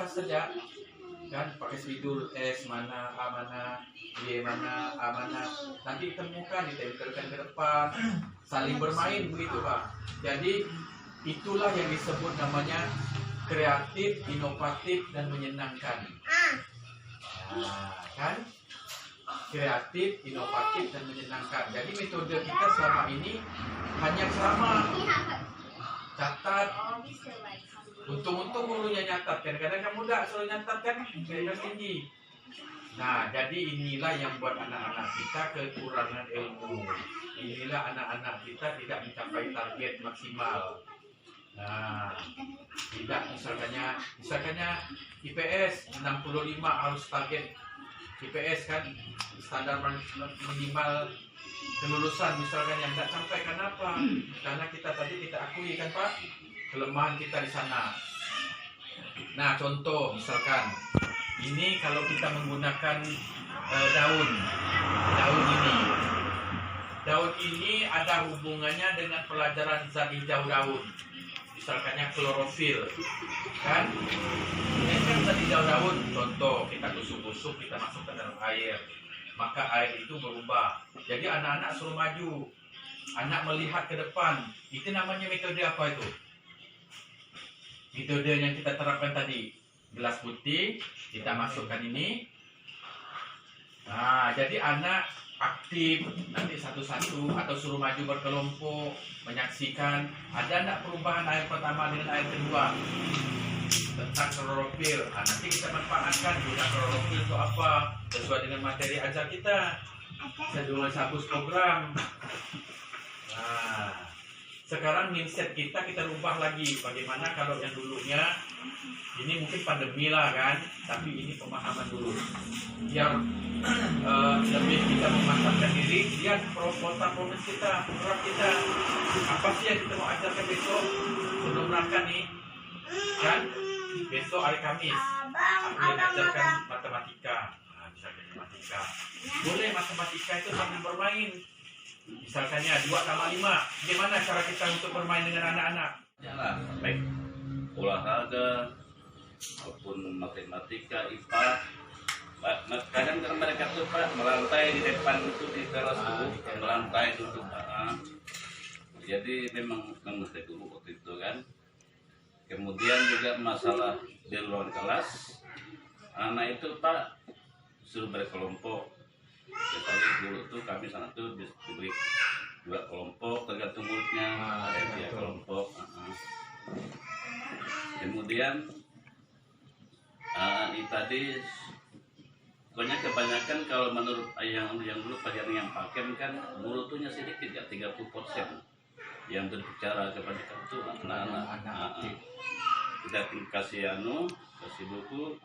kertas saja, kan pakai spidol S mana, A mana, Y mana, A mana, nanti ditemukan, ditempelkan ke depan, saling bermain begitu Pak. Jadi itulah yang disebut namanya kreatif, inovatif, dan menyenangkan. Nah, kan? Kreatif, inovatif, dan menyenangkan. Jadi metode kita selama ini hanya sama catat. Untung-untung gurunya nyatat, kadang-kadang kamu muda selalu nyatat kan, garis tinggi. Nah, jadi inilah yang buat anak-anak kita kekurangan ilmu. Inilah anak-anak kita tidak mencapai target maksimal. Nah, tidak misalkannya IPS 65 harus target IPS kan, standar minimal kelulusan misalkan yang tidak sampai. Kenapa? Karena kita tadi kita akui kan Pak, kelemahan kita di sana. Nah, contoh misalkan ini kalau kita menggunakan daun ini ada hubungannya dengan pelajaran zat hijau daun. Misalkannya klorofil, kan? Ini kan zat hijau daun. Contoh, kita tusuk-tusuk, kita masuk ke dalam air, maka air itu berubah. Jadi anak-anak suruh maju, anak melihat ke depan. Itu namanya metode apa itu? Metode yang kita terapkan tadi. Gelas putih, kita masukkan ini. Nah, jadi anak aktif, nanti satu-satu atau suruh maju berkelompok, menyaksikan ada enggak perubahan air pertama dengan air kedua tentang klorofil. Nah, nanti kita manfaatkan guna klorofil itu apa sesuai dengan materi ajar kita sesuai sabus program. Nah, sekarang mindset kita rubah lagi. Bagaimana kalau yang dulunya ini mungkin pandemi lah kan, tapi ini pemahaman dulu biar lebih kita mematangkan diri. Lihat program kita, program kita apa sih yang kita mau ajarkan besok sebelum berangkat nih kan. Besok hari Kamis aku yang ajarkan matematika. Nah, misalkan matematika boleh, matematika itu sambil bermain. Misalkannya 2+5, gimana cara kita untuk bermain dengan anak-anak? Jalan, baik olahraga maupun matematika, IPA. Kadang mereka tuh Pak melantai di depan itu di teras tuh, melantai duduk. Jadi memang mesti dulu waktu itu kan. Kemudian juga masalah di luar kelas, anak itu Pak suruh berkelompok. Biasanya dulu tuh kami sana tuh diberi 2 kelompok tergantung muridnya, ada 3 kelompok. Kemudian ini tadi pokoknya kebanyakan kalau menurut yang dulu pelajaran yang pakai kan mulutnya sedikit ya, 30% yang berbicara kepada itu anak-anak. Kita kasih buku,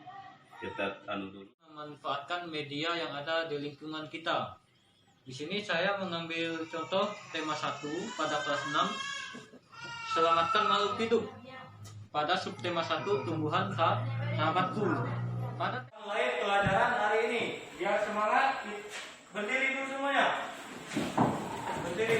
kita dulu. Memanfaatkan media yang ada di lingkungan kita. Di sini saya mengambil contoh tema 1 pada kelas 6, selamatkan makhluk hidup. Pada subtema 1, tumbuhan sahabatku. Pada mulai pelajaran hari ini, biar semangat, berdiri dulu semuanya. Berdiri.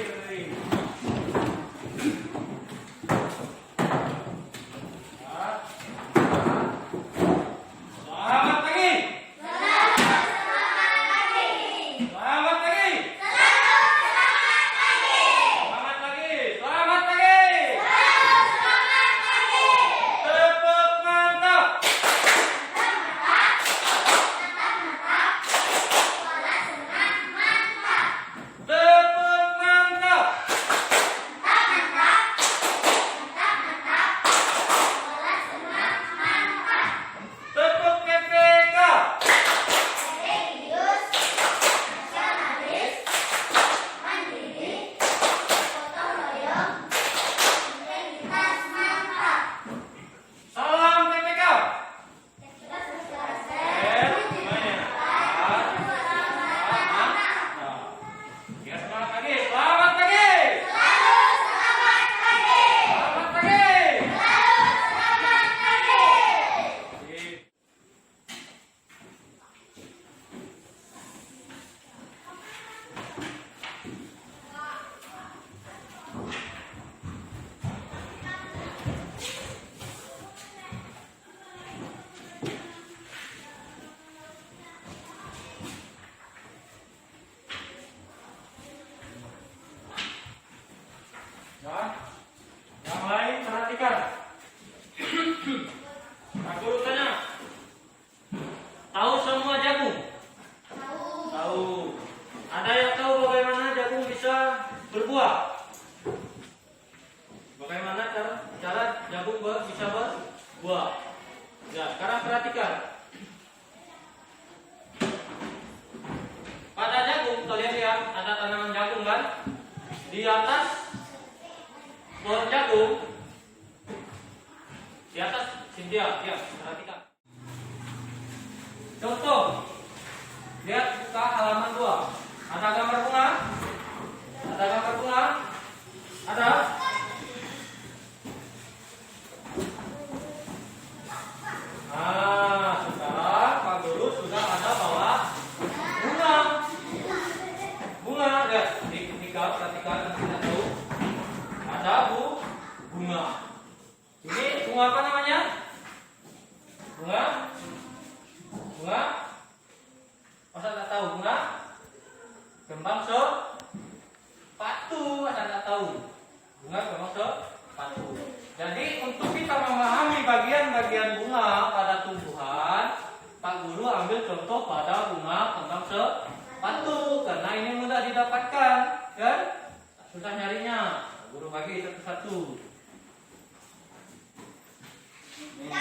Ya, sekarang perhatikan. Pada jagung, kalian lihat ada tanaman jagung kan? Di atas pohon jagung, di atas Cynthia, ya, perhatikan. Contoh, lihat buka halaman 2. Ada gambar bunga? Ada gambar bunga? Ada? Nah, sekarang Pak Guru sudah ada bawa bunga. Bunga, lihat, ketika perhatikan nanti kita tahu. Ada bunga. Ini bunga apa namanya? Bunga? Bunga? Masa nggak tahu bunga? Kembang sepatu, masa nggak tahu? Bunga kembang sepatu. Jadi untuk kita memahami bagian-bagian bunga pada tumbuhan, Pak Guru ambil contoh pada bunga kembang sepatu karena ini mudah didapatkan, kan? Susah nyarinya. Guru bagi satu-satu. Nih.